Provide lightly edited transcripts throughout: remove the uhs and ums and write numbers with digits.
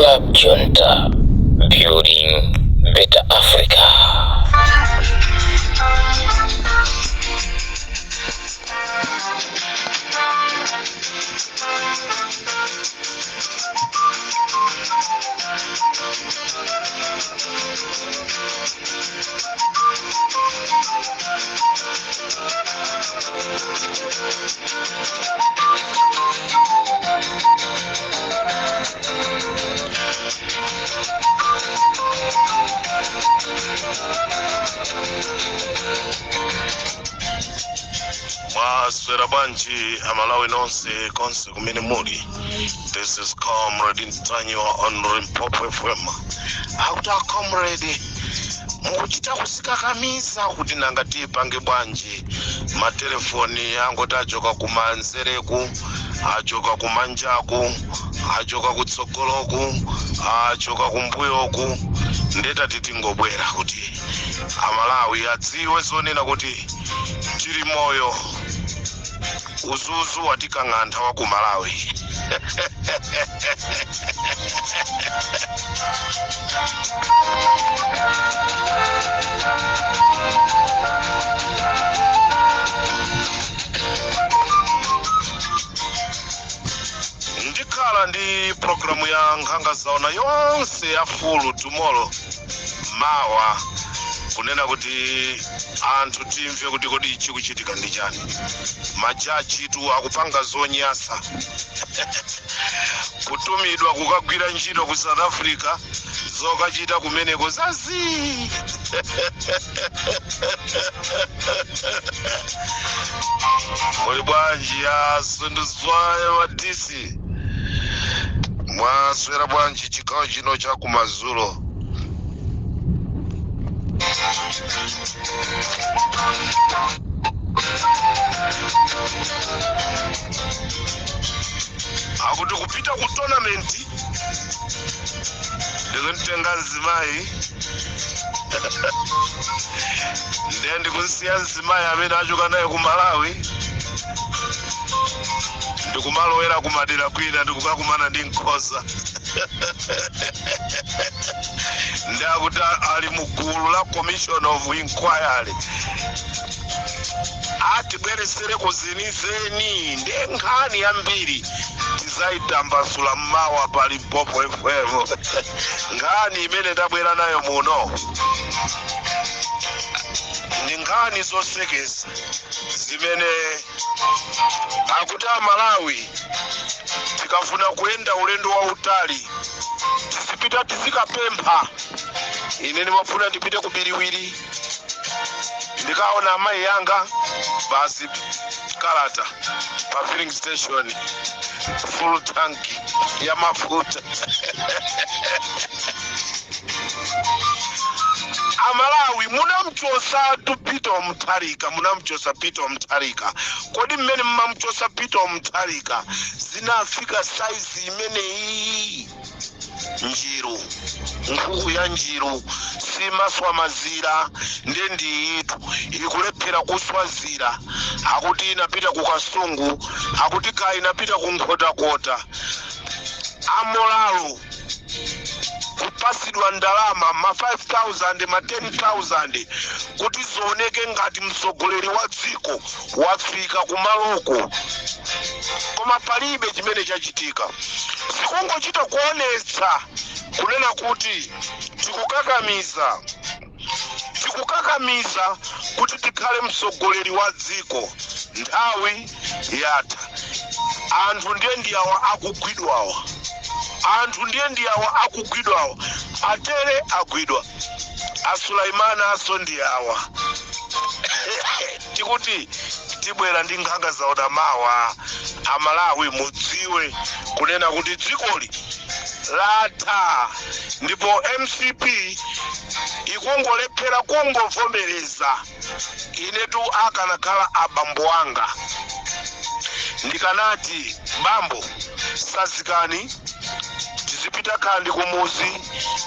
Club Junta, building better Africa. Swerabanchi, Malawi nonse konse kumene muli. This is Comrade Mtanyiwa on Limpopo FM. Auta Comrade, mukuchita kusika kamisa kuti nangati pange bwanji. Matelefoni yangu tachoka kumanzereku, achoka kumanjaku, achoka kutsogoloku, achoka kumbuyoku. Ndeta titingobwera kuti Amalawi adziwe zonena kuti tiri moyo. Uzuzu watikang'anda wa ku Malawi. Ndikhala ndi programu ya Nkhanga Zaona yonse ya full tomorrow mawa kunena kuti anthu timve kuti kodi ichi kuchitika ndi chani. Majaji tu akupanga zonyasa kutumidwa kukagwira ntchito ku South Africa zokachita kumeneko zazi. Muli bwanji ya sunduzwaye wa DC mwaswera bwanji chikawo chino cha kumazulo. Akuti kupita ku tournament ndikuntenga nzimayi ndi kunsiya nzimayi amene achoka naye ku Malawi ndikumalowera kumadera kwina ndikukakumana ndi Nkhosa ndakuti ali mugulu la Commission of Inquiry atibweresereko zinizeni ndenkhani yambiri tizaitambasula mmawa pa Limpopo FM. Nkhani imene ndabwera nayo muno ndi nkhani zosekesa zimene akuti Malawi tikafuna kuyenda ulendo wa utali tisipita tizikapempha. Ine ndimafuna ndipite kubiriwiri ndikaona amayi yanga basi kalata pa filling station full tank ya mafuta. Amalawi munamchosa tu Peter Mutharika, munamchosa Peter Mutharika. Kodi mmene mmamchosa Peter Mutharika zinafika size imene iyi njiru nkhuku ya njiru simaswa mazira ndendi itu ikulephera kuswazira. Akuti inapita ku Kasungu, akuti ka inapita ku Nkhotakota. Amolalo kupasidwa ndalama ma 5,000 ma 10,000 kuti zooneke ngati mtsogoleri wa dziko wafika kumaloko, koma palibe chimene chachitika. Sikungochita kuonetsa kunena kuti tikukakamiza kuti tikhale mtsogoleri wa dziko. Nthawi yatha. Anthu ndiye akugwidwawa. Atere agwidwa. Asulaimana aso ndiyawa. Tikuti tibwera ndi Nkhanga Zaona mawa. Amalawi mudziwe kunena kuti dzikoli latha ndipo MCP ikungolephera kungovomereza. Inetu akanakhala abambo anga ndikanati bambo sazikani tizipita kandi kumuzi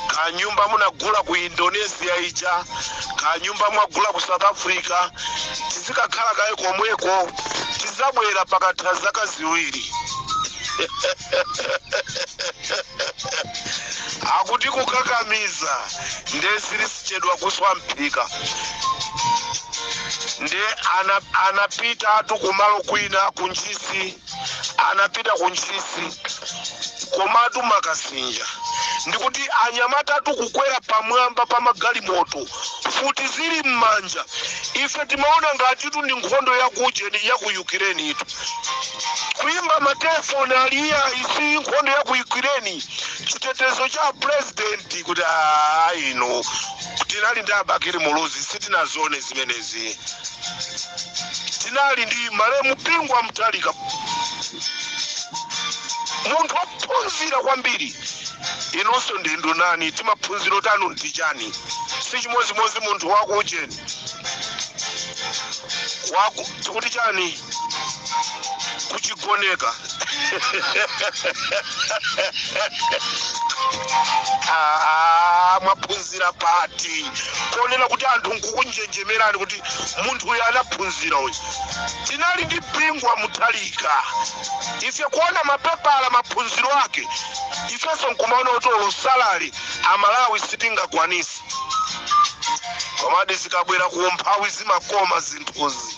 ka nyumba munagula ku Indonesia ija ka nyumba mwagula ku South Africa tizikakhala kaye komweko tizabwera pakatha zaka ziwiri. mukakamiza ndesirisichedwa kuswa mpika nde anapita atu kumalo kwina kunchisi anapita kunchisi komatu makasinja ndikuti anyamata atu kukwera pamwamba pa magalimoto futi zili mmanja ife timaona ngati tu ndi nkhondo ya ku Ukraine itu kuimba matelefoni aliya isi nkhondo ya ku Ukraine chitetezo cha president kuti ino tinali ndi Abakiri Muluzi sitinazone zimenezi tinali ndi Malemu Pingwa Mtalika munthu ophunzira kwambiri inonso ndi ndunani timaphunziro tanu ndichani sichimozimozi munthu wakujeni tikuti chani kuchigoneka mwaphunzira pati kuonera kuti anthu nkukunjenjemerani kuti munthu uyu anaphunzira uyu tinali ndi Pingwa Mtalika ife kuona mapepala maphunziro ake ifenso nkumaona utolo salari amalawi sitingakwanisi komadi zikabwera kumphawi zimakoma zinthuzi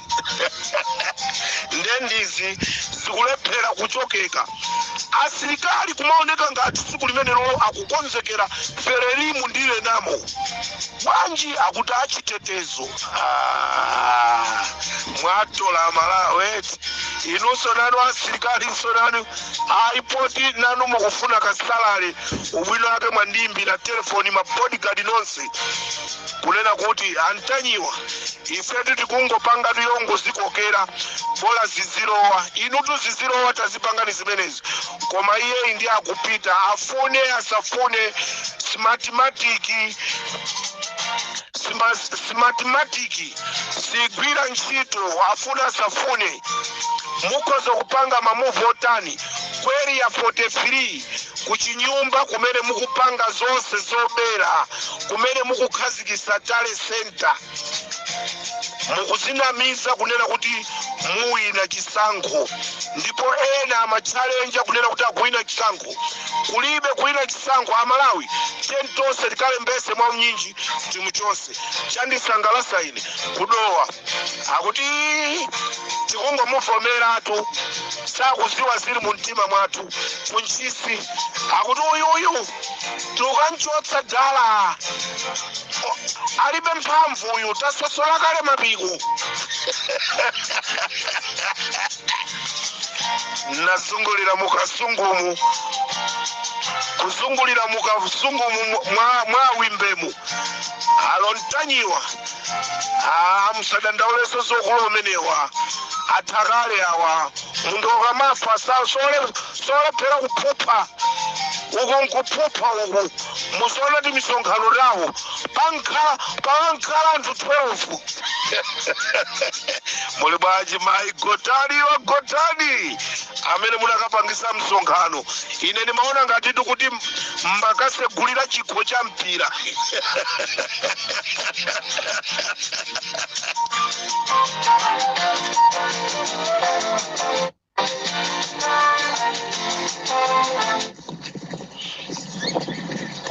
ndendizi zikulephera kuchokeka asilikali kumaoneka ngati tsiku limene lolo akukonzekera fererimu ndile namo bwanji akuti achitetezo mwatola Malawi inonso nanu asilikali inso nanu aipoti nanu mukufuna kasalale ubwino ake mwandimbi na telefoni mabodyguard nonse kunena kuti Mtanyiwa ifetu tikungopanga tuyongo zikokera bola zizirowa inutu zizirowa tazipangani zimenezi koma iye ndi akupita afune asafune smartmatiki sigwira ntchito afuna asafune mukoza kupanga mamuvu otani kweri ya 43 kuchinyumba kumene mukupanga zonse zobera kumene mukukhazikisa tale center mukuzinamiza kunena kuti muwina chisankho ndipo ena amachallenja kunena kuti akuwina chisankho kulibe kuwina chisankho amalawi tentonse tikalembese mwa mnyinji timu chonse chandisangalasa ine kudowa akuti tikungomuvomeratu sakuziwa zili mu mtima mwathu kunchisi akuti uyuyu tukanchotsa dala alibe mphamvu uyu tasosola kale mapiko nazungulira mukasungumu kuzungulira mukasungumu mwa wimbemu alo Mtanyiwa musadandaule zokulomenewa atakale awa mundu okamafa solephera kuphupha uku nkupupha uku muzoona ti misonkhano tawo pankhala anthu 12 muli bwanji mayi gotani wa gotani amene munakapangisa msonkhano ine ndimaona ngati kuti mbakasegulira chikho cha mpira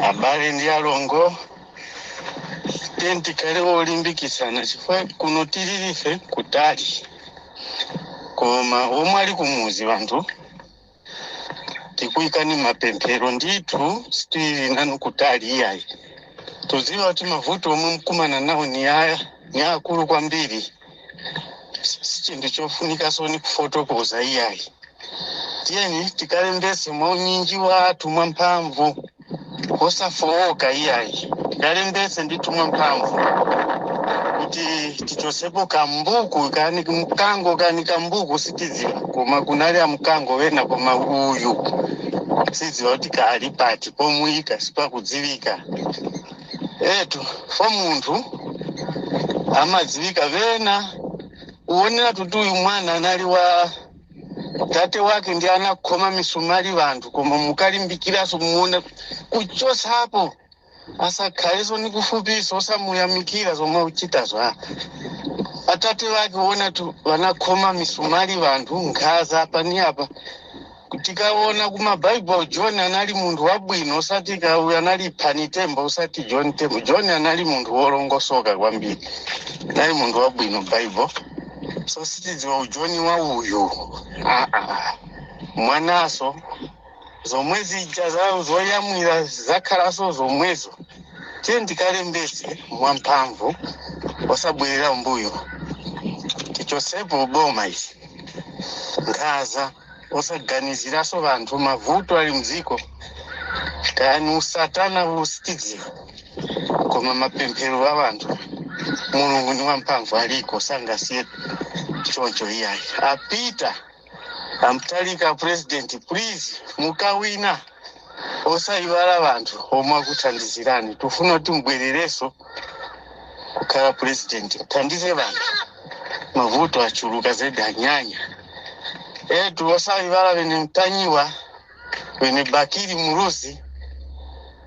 habari ndi alongo tentikale olimbikisana chifukwa kuno tililife kutali koma omwe ali kumuzi vanthu tikuikani mapemphero ndithu sitili nanu kutali iyayi tuziwa kuti mavuto omwe mkumana nawo ni akulu kwambiri sichinthu chofunikaso ni kufotokoza iyayi tiyeni tikalembese mwa unyinji wathu mwa mphamvu osafowoka iyayi tikalembese ndithu mwa mphamvu kuti tichosepo kambuku kani mkango kani kambuku sitiziwa koma kunali amkango wena koma uyu siziwa kuti kali pati pomuyika sipakudziwika etu fo munthu amadziwika vena uonera kuti uyu mwana anali wa tate wake ndi anakhoma misumali vanthu koma mukalimbikiraso muona kuchosapo asakhaleso ni kufupiso osamuyamikira zomwe uchitazo atate wake uona tu wanakhoma misumali vanthu nkhaza apa ni apa tikaona kumabhaibheri John anali munthu wabwino usati kauya anali Panitembo usati John Tembo. John anali munthu wolongosoka kwambiri, anali munthu wabwino bhaibheri. So sitidziwa John wa uyu mwanaso zomwe zija zawo zoyamwira zakhalaso zomwezo. Tiye ndikalembese mwamphamvu osabwerera mbuyo tichosepo boma izi Nkhaza osaganiziraso vanthu mavuto ali mdziko kani usatana usitidziwa koma mapemphero a vanthu Mulungu ni wamphamvu aliko sangasiye choncho iyayi apita amtalika president please mukawina osayiwala vanthu omwe akuthandizirani tufuna kuti mbwerereso kukhala president thandize vanthu mavuto achuluka zedi anyanya etu osayiwala vene Mtanyiwa vene Bakiri Muruzi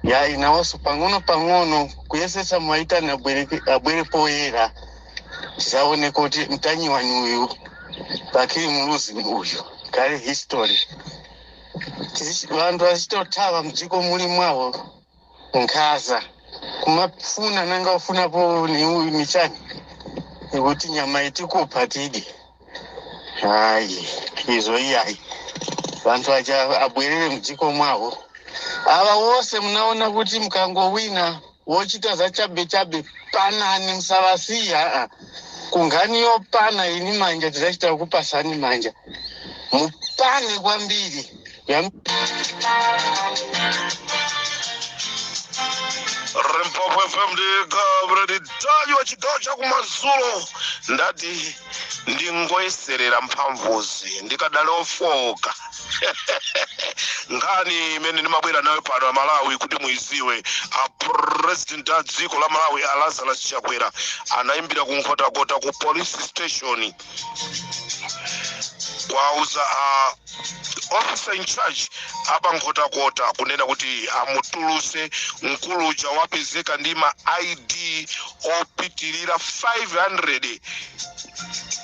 ya inawaso pang'ono kuyesesa mwaitana abwere poyera tisaone kuti Mtanyiwa ni uyu Bakiri Muruzi ni uyu kale history vantu vachitotava mdziko muli mwawo Nkhaza kumafuna nanga ufunapo ni chani ikuti nyama itikupha tidi hayi izo iyayi vantu aja abwerere mdziko mwawo ava wose munaona kuti mkangowina wochita zachabe panani musavasiya kunganiyo pana ini manja tichachita kupasani manja mupane kwambiri Limpopo FM ndi Comrade taji wa chigawo cha kumadzulo ndati ndingoyeserera mphamvuzi ndikadale ofoka ngani imene ndimabwera nayo pano Malawi kuti muiziwe president a dziko la Malawi Lazarus Chakwera anaimbira kunkhota-kota ku police station kwauza officer in charge apa nkhotakota kunena kuti amutuluse mkuluja wapezeka ndi ma ID opitirira 500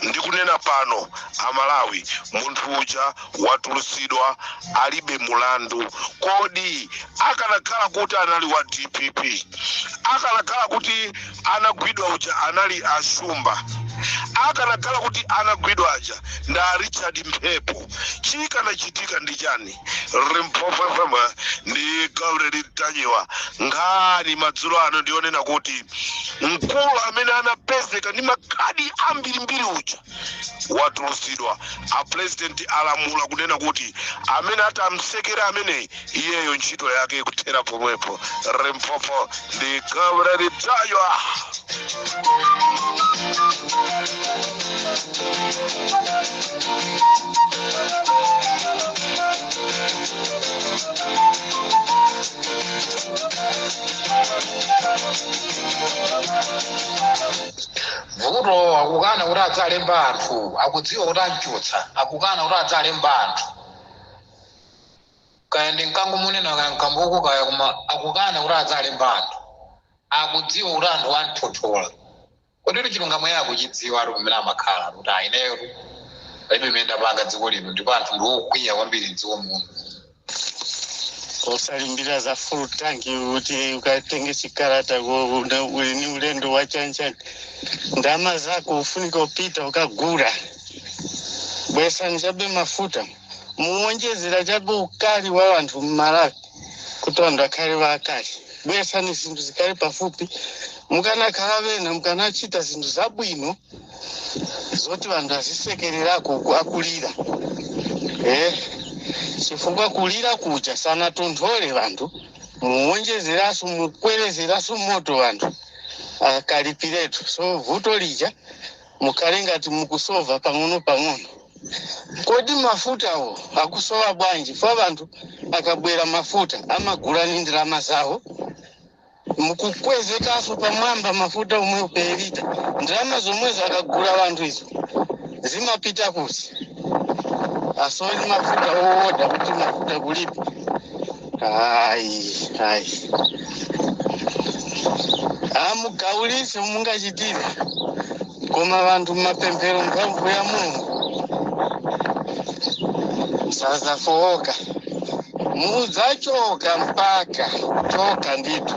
ndikunena pano Amalawi munthu uja watulusidwa alibe mulandu kodi akanakhala kuti anali wa DPP akanakhala kuti anagwidwa uja anali ashumba akanakhala kuti anagwidwa aja nda Richard Mphepo chikanachitika ndi chani Limpopo FM ndi Comrade Mtanyiwa ngani madzulo ano ndionena kuti mkulu amene anapezeka ndi makadi ambirimbiri uja watulusidwa a president alamula kunena kuti amene atamsekera amene iyeyo ntchito yake kuthera pomwepo Limpopo ndi Comrade Mtanyiwa. Vuto akukana kuti adzalemba anthu akudziwa kuti anchotsa akukana kuti adzalemba anthu kaya ndi mkango munena kaya mkambuku kaya kuma akukana kuti adzalemba anthu akudziwa kuti anthu anthothola kodi chilungamo yako chidziwa ari kumene amakhala kuti ineyo palibe menda panga dziko lino ndipo anthu ndiwokwiya kwambiri mdziko muno osalimbira za full tank kuti ukatenge chikarata uli ni ulendo wa chanchani ndama zako ufunika upita ukagura bwesa njabe mafuta muonjezera chabe ukali wa vantu Malawi kuti vantu vakale vakali bwesa ni zinthu zikale pafupi mukanakhala vena mukanachita zinthu zabwino zoti vantu azisekererako akulira chifukwa kulira kuja sana tonthole vantu muonjezeraso mukwerezeraso moto vantu akalipiretu so vuto lija mukhale ngati mukusova pang'ono kodi mafutawo akusowa bwanji fa vantu akabwera mafuta amagula ni ndalama zawo mukukwezekaso pamwamba mafuta omwe uperita ndalama zomwezo akagula vantu izo zimapita kuti asoni mafuta ooda kuti mafuta kulipa hayi amugawulise mungachitire koma vantu mapemphero mphamvu ya Mulungu sasa foka muzachoka mpaka choka nditu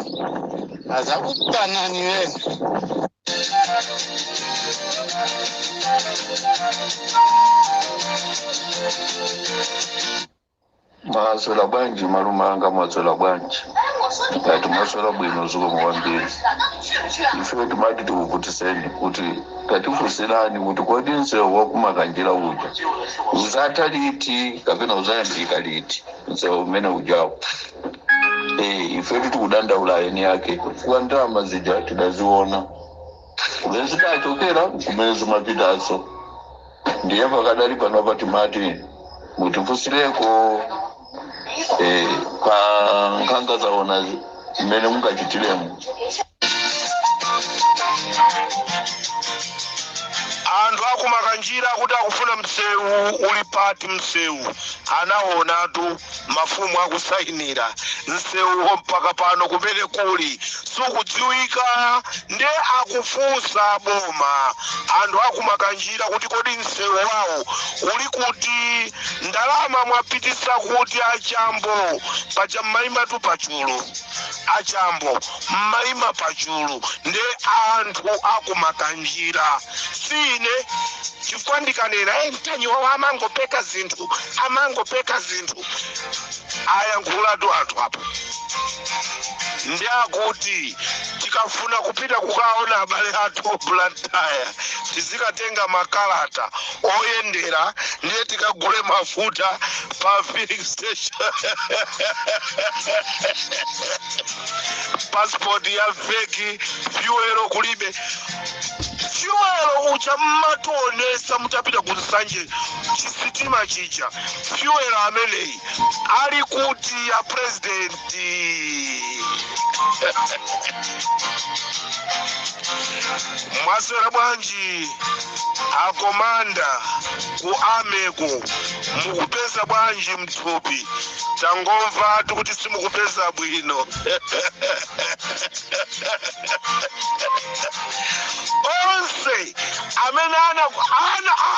azakupanani wenu. Masola bwanji malumanga masola bwanji kati masola bwino zuko mwambiri ife tumati tukukutiseni kuti katifusilani kuti kodinse wakumakanjira uja uzata liti kapena uzayambika liti nsewa umene ujawo ife tikudandaula eni yake kuandira mazija tidaziona kulezi dachokera kumene zimapitaso ndiye pakadali panopa timati mutifusireko kwa Nkhanga Zaona zimene mungachitiremo. Anthu akumakanjira kuti akufuna msewu uli pati msewu anaonatu mafumu akusayinira msewu mpaka pano kumene kuli sukudziwika nde akufunsa boma. Anthu akumakanjira kuti kodi msewu wawo uli kuti, ndalama mwapitisa kuti achambo pacha mmaimatu pachulo achambo mmaima pachulo nde anthu akumakanjira sine chifukwa ndikanena Mtanyiwa amangopeka zinthu ayankhulatu anthu apo ndi akuti tikafuna kupita kukaona abale athu Blantyre tizikatenga makalata oyendera ndiye tikagule mafuta pa filling station passport ya feki fuelo kulibe fuelo ucha mmatonesa mutapita kusanje chisitima chicha fuelo ameneyi ali kuti ya president mwaswera bwanji akomanda ku ameko mukupeza bwanji mthupi tangomva kuti simukupeza bwino onse amene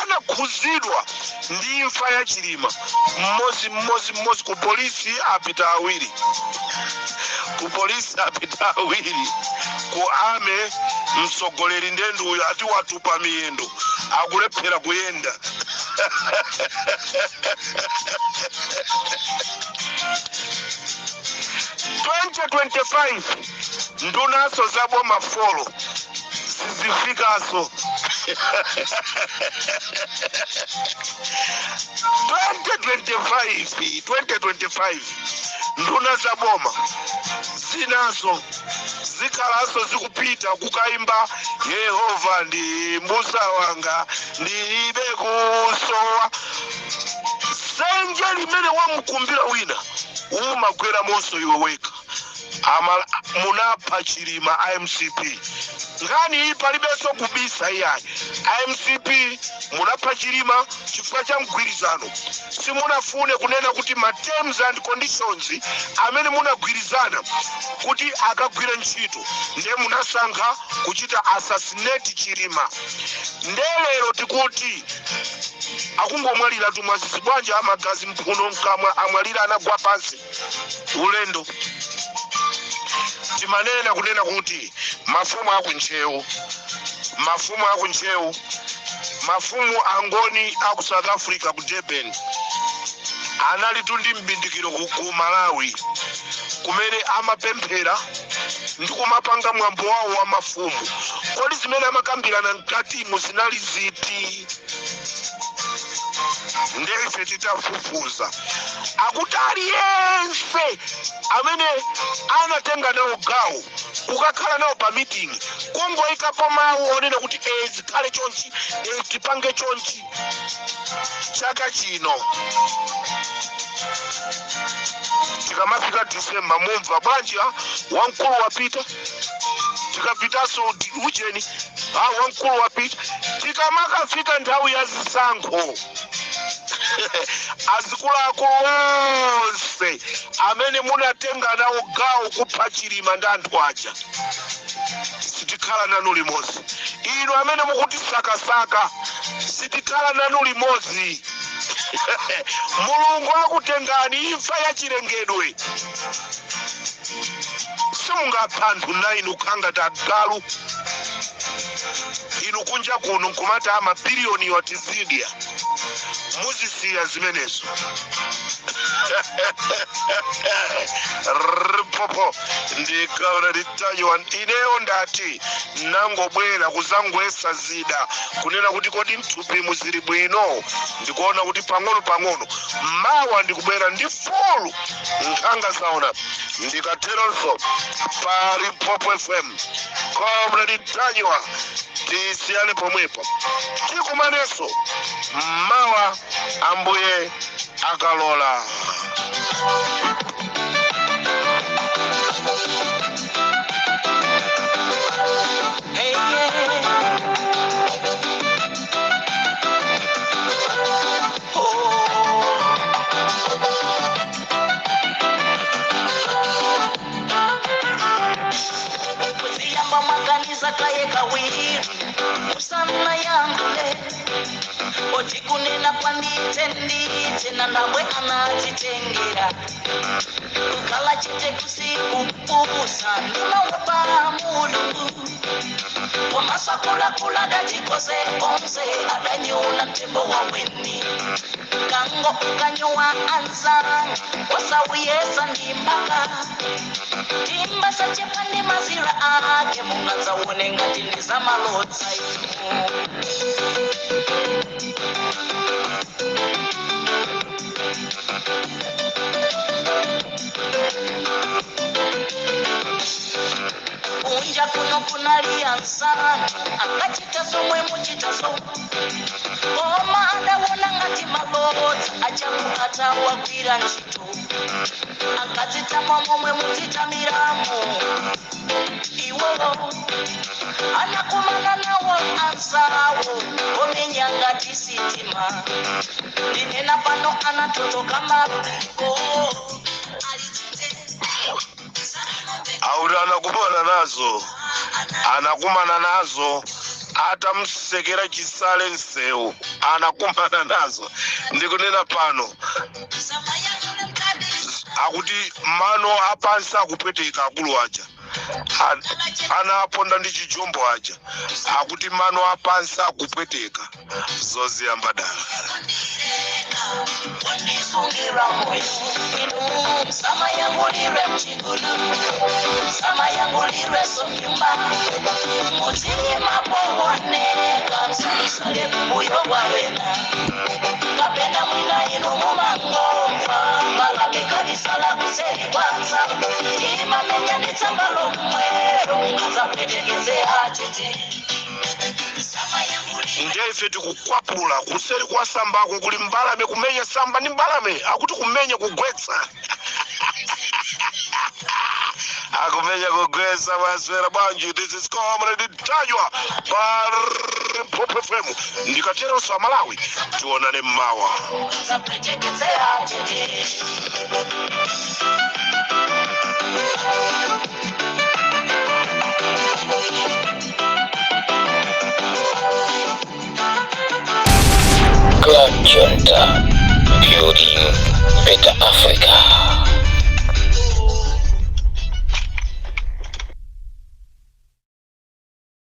anakhuzidwa ndi imfa ya Chilima mmozi ku polisi apita awiri ku ame msogoleri ndendu uyo ati watupa miyendo akulephera kuyenda 2025 ndunaso zabo mafolo sizifikaso 2025 nduna zaboma zinaso zikalaso zikupita kukaimba Yehova ndi mbusa wanga ndilibe kusowa senje limene wamukumbira wina umagwera monso iwe weka munapha Chilima IMCP ngani ipa libeso kubisa iyayi IMCP munapha Chilima chifukwa cha mgwirizano simunafune kunena kuti ma terms and conditions amene munagwirizana kuti akagwira ntchito ndiye munasankha kuchita assassinate Chilima ndelero tikuti akungomwalira tumwazizi bwanji amagazi mphuno mkamwa amwalira anagwa pansi ulendo timanena kunena kuti mafumu angoni aku South Africa ku Durban analitundi mbindikiro ku Malawi kumene amapemphera ndi kumapanga mwambo wawo wa mafumu kodi zimene amakambirana mkati muzinali ziti ndife titafufuza akuti aliyense amene anatenga nawo gawo kukakhala nawo pa meeting kungoyikapo mawu onena kuti zikhale chonchi tipange chonchi chaka chino tikamafika December mumva bwanji wamkulu wapita tikapitaso ujeni wamkulu wapita tikamakafika nthawi ya zisankho azikuluakulu onse amene munatenga nawo gawo kupha Chilima ndi anthu aja sitikhala nanu limodzi inu amene mukuti sakasaka sitikhala nanu limodzi mulungu akutengani imfa ya chilengedwe simungapha anthu 9 ukhanga tagalu inu kunja kuno nkumata amabiliyoni watizidya muzisiya zimenezo Limpopo ndi Comrade Mtanyiwa ineyo ndati nangobwera kuzangwesa zida kunena kuti kodi mthupi muzili bwino ndikuona kuti pang'ono mawa ndikubwera ndi fulu Nkhanga Zaona ndikateronso pa Limpopo FM Comrade Mtanyiwa tisiyane pomwepo tikumaneso mawa ambuye akalola. Usana yangu le otikunena kwanditendite na namwe anatitengera kukala chite kusiku kubusa nima wapa mulungu wamasakula datikose onse adanyula tembo wa weni kango kanyowa ansa wasawiyesa ndimbaka timba sachepani mazira ake munganza uone ngati ndizamalotsa unja kuno kunaliansa akachita somwe muchitaso koma adawona ngati malotsa achakukata wagwira ntchito akadzitama momwe mudzitamiramo iwowo anakumana nawo ansawo omenya ngati sitima ndinena pano anatotoka mapiko auri anakumana nazo atamsekera chisale nseu anakumana nazo ndikunena pano akuti mano apansi akupweteka akulu aja anaponda ndi chijombo aja akuti mano apansi akupweteka zoziyamba dala sama yangulire mchigulu sama yangulire somyumba mutini mapowoneka msalisale mbuyo wawena kapena mwina ino mumangomba balabikalisala kuseli kwanza imamenya nitsambalo mwero ngazapwetekeze atete ndiye ife tikukwapula kuseri kwa sambako kuli mbalame kumenya samba ni mbalame akuti kumenya kugwetsa akumenya kugwetsa maswera banji. This is Comrade Mtanyiwa pa Limpopo FM ndikateronso Malawi tionane mmawa. Club Junta, building better Africa.